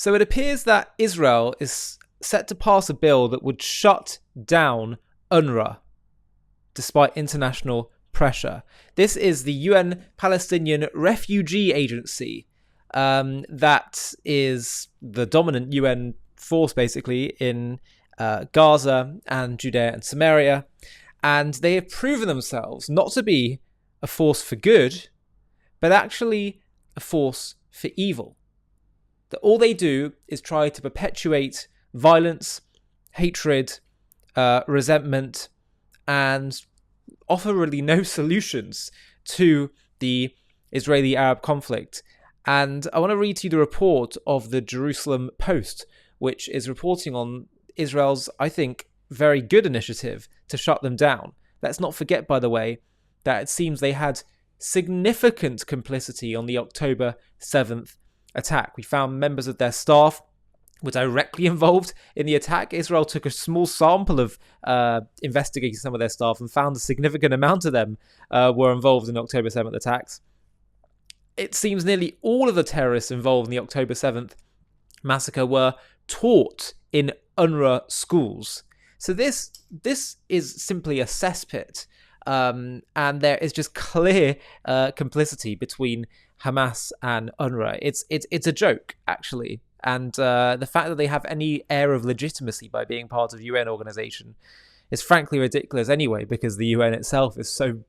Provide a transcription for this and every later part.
So it appears that Israel is set to pass a bill that would shut down UNRWA, despite international pressure. This is the UN Palestinian Refugee Agency, that is the dominant UN force, basically, in Gaza and Judea and Samaria. And they have proven themselves not to be a force for good, but actually a force for evil. That all they do is try to perpetuate violence, hatred, resentment, and offer really no solutions to the Israeli-Arab conflict. And I want to read to you the report of the Jerusalem Post, which is reporting on Israel's, I think, very good initiative to shut them down. Let's not forget, by the way, that it seems they had significant complicity on the October 7th attack. We found members of their staff were directly involved in the attack. Israel took a small sample of investigating some of their staff and found a significant amount of them were involved in October 7th attacks. It seems nearly all of the terrorists involved in the October 7th massacre were taught in UNRWA schools. So this is simply a cesspit, and there is just clear complicity between Hamas and UNRWA. It's a joke, actually. And the fact that they have any air of legitimacy by being part of the UN organization is frankly ridiculous anyway, because the UN itself is so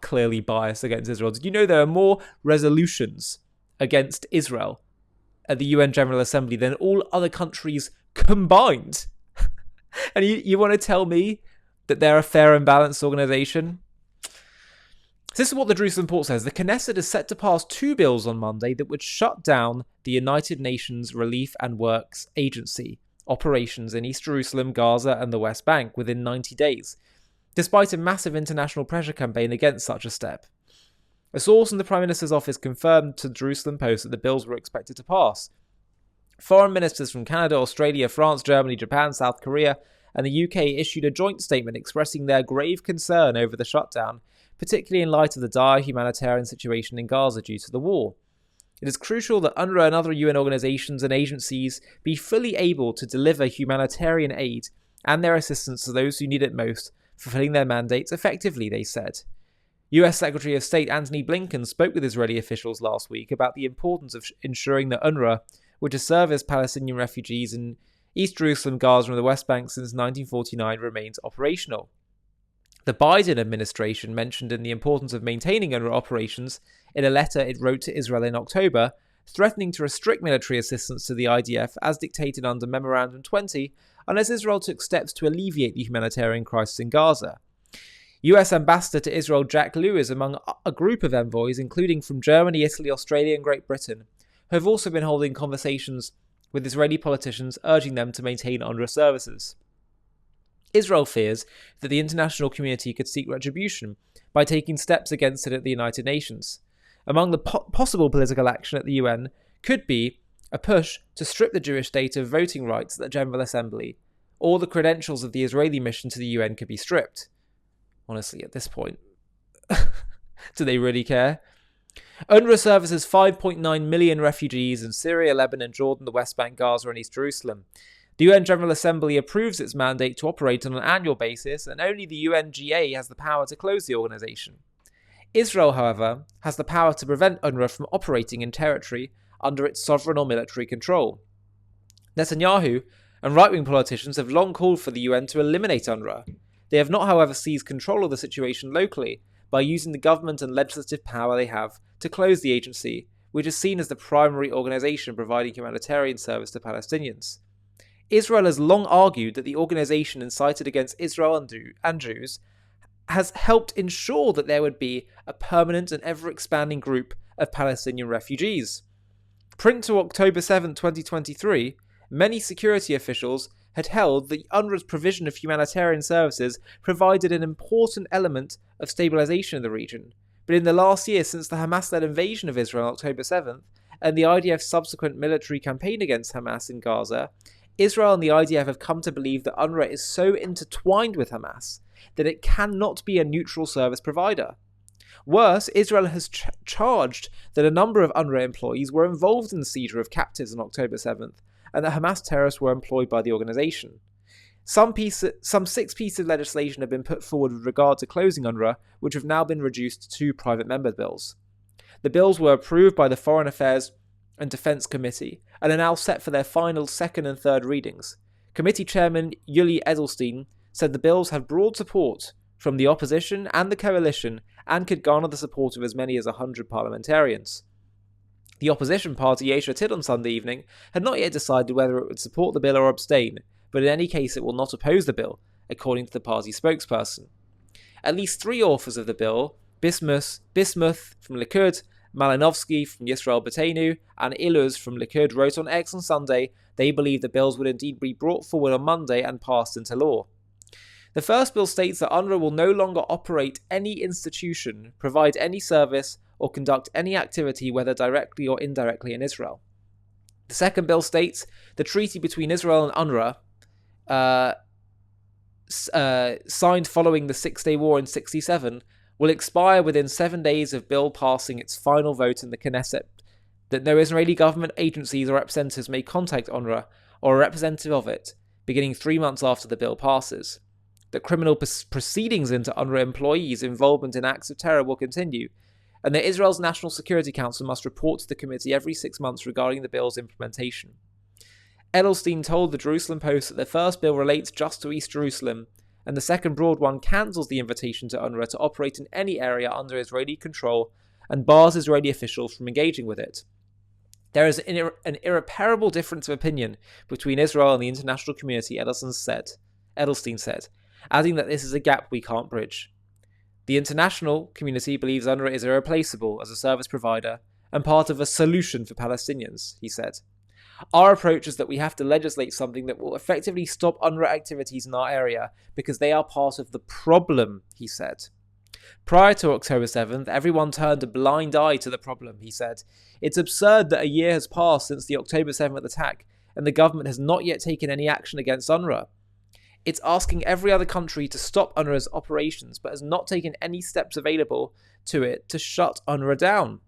clearly biased against Israel. Did you know there are more resolutions against Israel at the UN General Assembly than all other countries combined? And you want to tell me that they're a fair and balanced organization? This is what the Jerusalem Post says. The Knesset is set to pass 2 bills on Monday that would shut down the United Nations Relief and Works Agency operations in East Jerusalem, Gaza, and the West Bank within 90 days, despite a massive international pressure campaign against such a step. A source in the Prime Minister's office confirmed to the Jerusalem Post that the bills were expected to pass. Foreign ministers from Canada, Australia, France, Germany, Japan, South Korea, and the UK issued a joint statement expressing their grave concern over the shutdown, particularly in light of the dire humanitarian situation in Gaza due to the war. It is crucial that UNRWA and other UN organisations and agencies be fully able to deliver humanitarian aid and their assistance to those who need it most, fulfilling their mandates effectively, they said. US Secretary of State Antony Blinken spoke with Israeli officials last week about the importance of ensuring that UNRWA, which has serviced Palestinian refugees in East Jerusalem, Gaza and the West Bank since 1949, remains operational. The Biden administration mentioned in the importance of maintaining UNRWA operations in a letter it wrote to Israel in October, threatening to restrict military assistance to the IDF as dictated under Memorandum 20, unless Israel took steps to alleviate the humanitarian crisis in Gaza. US Ambassador to Israel Jack Lew is among a group of envoys, including from Germany, Italy, Australia and Great Britain, who have also been holding conversations with Israeli politicians urging them to maintain UNRWA services. Israel fears that the international community could seek retribution by taking steps against it at the United Nations. Among the possible political action at the UN could be a push to strip the Jewish state of voting rights at the General Assembly, or the credentials of the Israeli mission to the UN could be stripped. Honestly, at this point, do they really care? UNRWA services 5.9 million refugees in Syria, Lebanon, Jordan, the West Bank, Gaza and East Jerusalem. The UN General Assembly approves its mandate to operate on an annual basis, and only the UNGA has the power to close the organisation. Israel, however, has the power to prevent UNRWA from operating in territory under its sovereign or military control. Netanyahu and right-wing politicians have long called for the UN to eliminate UNRWA. They have not, however, seized control of the situation locally by using the government and legislative power they have to close the agency, which is seen as the primary organisation providing humanitarian service to Palestinians. Israel has long argued that the organisation incited against Israel and Jews has helped ensure that there would be a permanent and ever-expanding group of Palestinian refugees. Print to October 7, 2023, many security officials had held that UNRWA's provision of humanitarian services provided an important element of stabilisation in the region. But in the last year since the Hamas-led invasion of Israel on October 7th and the IDF's subsequent military campaign against Hamas in Gaza, Israel and the IDF have come to believe that UNRWA is so intertwined with Hamas that it cannot be a neutral service provider. Worse, Israel has charged that a number of UNRWA employees were involved in the seizure of captives on October 7th, and that Hamas terrorists were employed by the organisation. Some 6 pieces of legislation have been put forward with regard to closing UNRWA, which have now been reduced to 2 private member bills. The bills were approved by the Foreign Affairs and Defence Committee and are now set for their final second and third readings. Committee Chairman Yuli Edelstein said the bills have broad support from the opposition and the coalition and could garner the support of as many as 100 parliamentarians. The opposition party Yesh Atid on Sunday evening had not yet decided whether it would support the bill or abstain, but in any case it will not oppose the bill, according to the party spokesperson. At least 3 authors of the bill, Bismuth from Likud, Malinovsky from Yisrael Beitenu, and Iluz from Likud, wrote on X on Sunday they believe the bills would indeed be brought forward on Monday and passed into law. The first bill states that UNRWA will no longer operate any institution, provide any service, or conduct any activity, whether directly or indirectly, in Israel. The second bill states the treaty between Israel and UNRWA, signed following the Six-Day War in 1967, will expire within 7 days of bill passing its final vote in the Knesset, that no Israeli government agencies or representatives may contact UNRWA or a representative of it, beginning 3 months after the bill passes. That criminal proceedings into UNRWA employees' involvement in acts of terror will continue, and that Israel's National Security Council must report to the committee every 6 months regarding the bill's implementation. Edelstein told the Jerusalem Post that the first bill relates just to East Jerusalem, and the second broad one cancels the invitation to UNRWA to operate in any area under Israeli control and bars Israeli officials from engaging with it. There is an irreparable difference of opinion between Israel and the international community, Edelstein said, adding that this is a gap we can't bridge. The international community believes UNRWA is irreplaceable as a service provider and part of a solution for Palestinians, he said. Our approach is that we have to legislate something that will effectively stop UNRWA activities in our area because they are part of the problem, he said. Prior to October 7th, everyone turned a blind eye to the problem, he said. It's absurd that a year has passed since the October 7th attack and the government has not yet taken any action against UNRWA. It's asking every other country to stop UNRWA's operations, but has not taken any steps available to it to shut UNRWA down.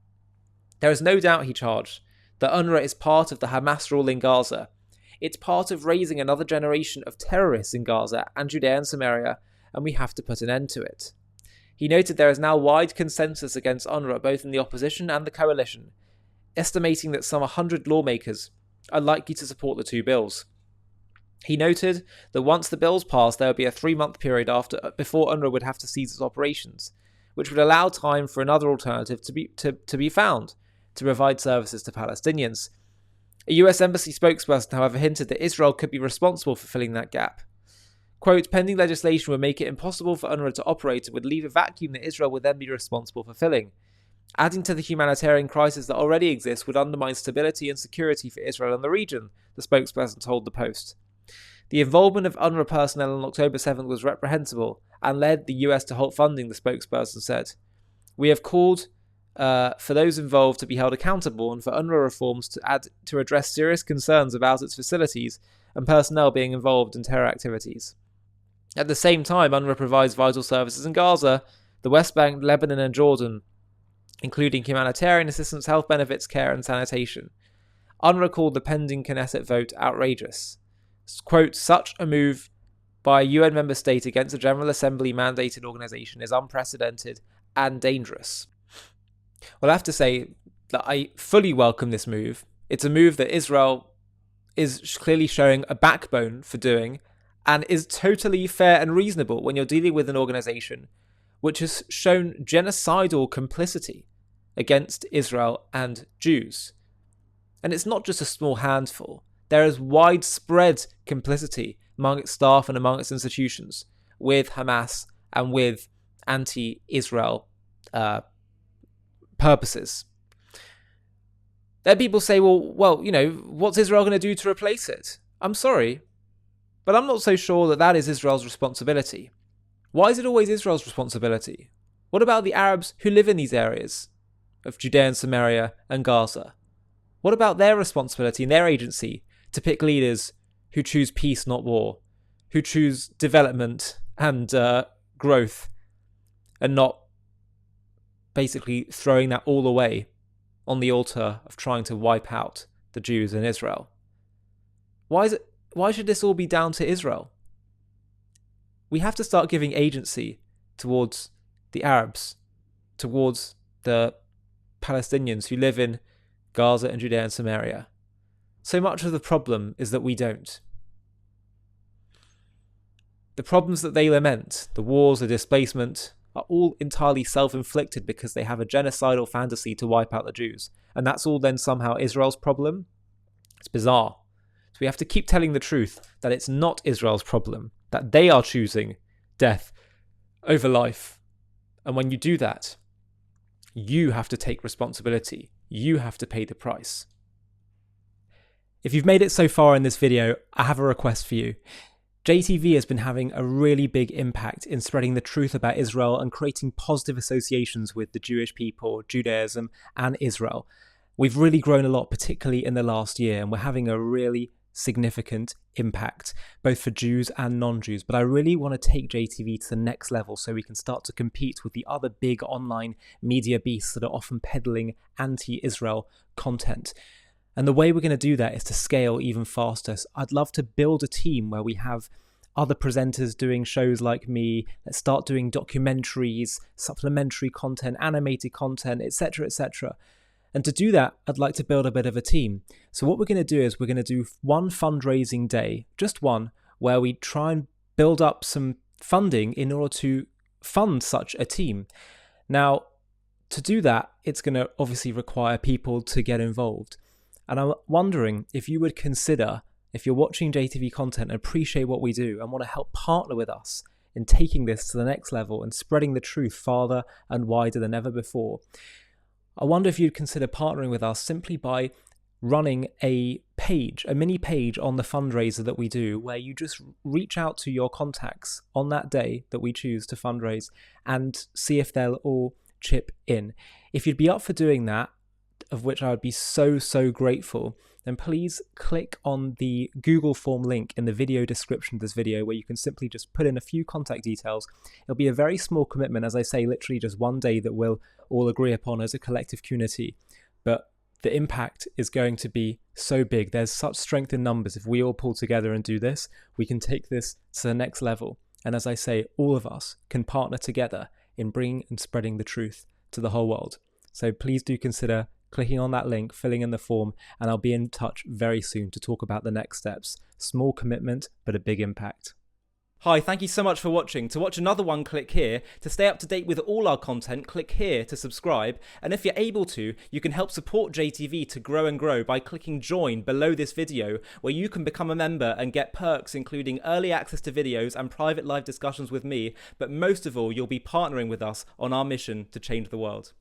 There is no doubt, he charged, that UNRWA is part of the Hamas rule in Gaza. It's part of raising another generation of terrorists in Gaza and Judea and Samaria, and we have to put an end to it. He noted there is now wide consensus against UNRWA, both in the opposition and the coalition, estimating that some 100 lawmakers are likely to support the 2 bills. He noted that once the bills pass, there would be a 3-month period before UNRWA would have to cease its operations, which would allow time for another alternative to be found to provide services to Palestinians. A US embassy spokesperson, however, hinted that Israel could be responsible for filling that gap. Quote, pending legislation would make it impossible for UNRWA to operate and would leave a vacuum that Israel would then be responsible for filling. Adding to the humanitarian crisis that already exists would undermine stability and security for Israel and the region, the spokesperson told the Post. The involvement of UNRWA personnel on October 7th was reprehensible and led the US to halt funding, the spokesperson said. We have called for those involved to be held accountable and for UNRWA reforms to address serious concerns about its facilities and personnel being involved in terror activities. At the same time, UNRWA provides vital services in Gaza, the West Bank, Lebanon and Jordan, including humanitarian assistance, health benefits, care and sanitation. UNRWA called the pending Knesset vote outrageous. Quote, such a move by a UN member state against a General Assembly mandated organisation is unprecedented and dangerous. Well, I have to say that I fully welcome this move. It's a move that Israel is clearly showing a backbone for doing and is totally fair and reasonable when you're dealing with an organisation which has shown genocidal complicity against Israel and Jews. And it's not just a small handful. There is widespread complicity among its staff and among its institutions with Hamas and with anti-Israel purposes. Then people say, well, you know, what's Israel going to do to replace it? I'm sorry, but I'm not so sure that that is Israel's responsibility. Why is it always Israel's responsibility? What about the Arabs who live in these areas of Judea and Samaria and Gaza? What about their responsibility and their agency to pick leaders who choose peace, not war, who choose development and growth, and not basically throwing that all away on the altar of trying to wipe out the Jews in Israel. Why should this all be down to Israel? We have to start giving agency towards the Arabs, towards the Palestinians who live in Gaza and Judea and Samaria. So much of the problem is that we don't. The problems that they lament, the wars, the displacement, are all entirely self-inflicted because they have a genocidal fantasy to wipe out the Jews. And that's all then somehow Israel's problem? It's bizarre. So we have to keep telling the truth that it's not Israel's problem, that they are choosing death over life. And when you do that, you have to take responsibility. You have to pay the price. If you've made it so far in this video, I have a request for you. JTV has been having a really big impact in spreading the truth about Israel and creating positive associations with the Jewish people, Judaism, and Israel. We've really grown a lot, particularly in the last year, and we're having a really significant impact, both for Jews and non-Jews. But I really want to take JTV to the next level so we can start to compete with the other big online media beasts that are often peddling anti-Israel content. And the way we're going to do that is to scale even faster. So I'd love to build a team where we have other presenters doing shows like me, let's start doing documentaries, supplementary content, animated content, etc., etc. And to do that, I'd like to build a bit of a team. So what we're going to do is we're going to do one fundraising day, just one, where we try and build up some funding in order to fund such a team. Now, to do that, it's going to obviously require people to get involved. And I'm wondering if you would consider, if you're watching JTV content and appreciate what we do and want to help partner with us in taking this to the next level and spreading the truth farther and wider than ever before, I wonder if you'd consider partnering with us simply by running a mini page on the fundraiser that we do, where you just reach out to your contacts on that day that we choose to fundraise and see if they'll all chip in. If you'd be up for doing that, of which I would be so grateful, then please click on the Google form link in the video description of this video, where you can simply just put in a few contact details. It'll be a very small commitment, as I say, literally just one day that we'll all agree upon as a collective community. But the impact is going to be so big. There's such strength in numbers. If we all pull together and do this, we can take this to the next level. And as I say, all of us can partner together in bringing and spreading the truth to the whole world. So please do consider clicking on that link, filling in the form, and I'll be in touch very soon to talk about the next steps. Small commitment, but a big impact. Hi, thank you so much for watching. To watch another one, click here. To stay up to date with all our content, click here to subscribe. And if you're able to, you can help support JTV to grow and grow by clicking join below this video, where you can become a member and get perks including early access to videos and private live discussions with me. But most of all, you'll be partnering with us on our mission to change the world.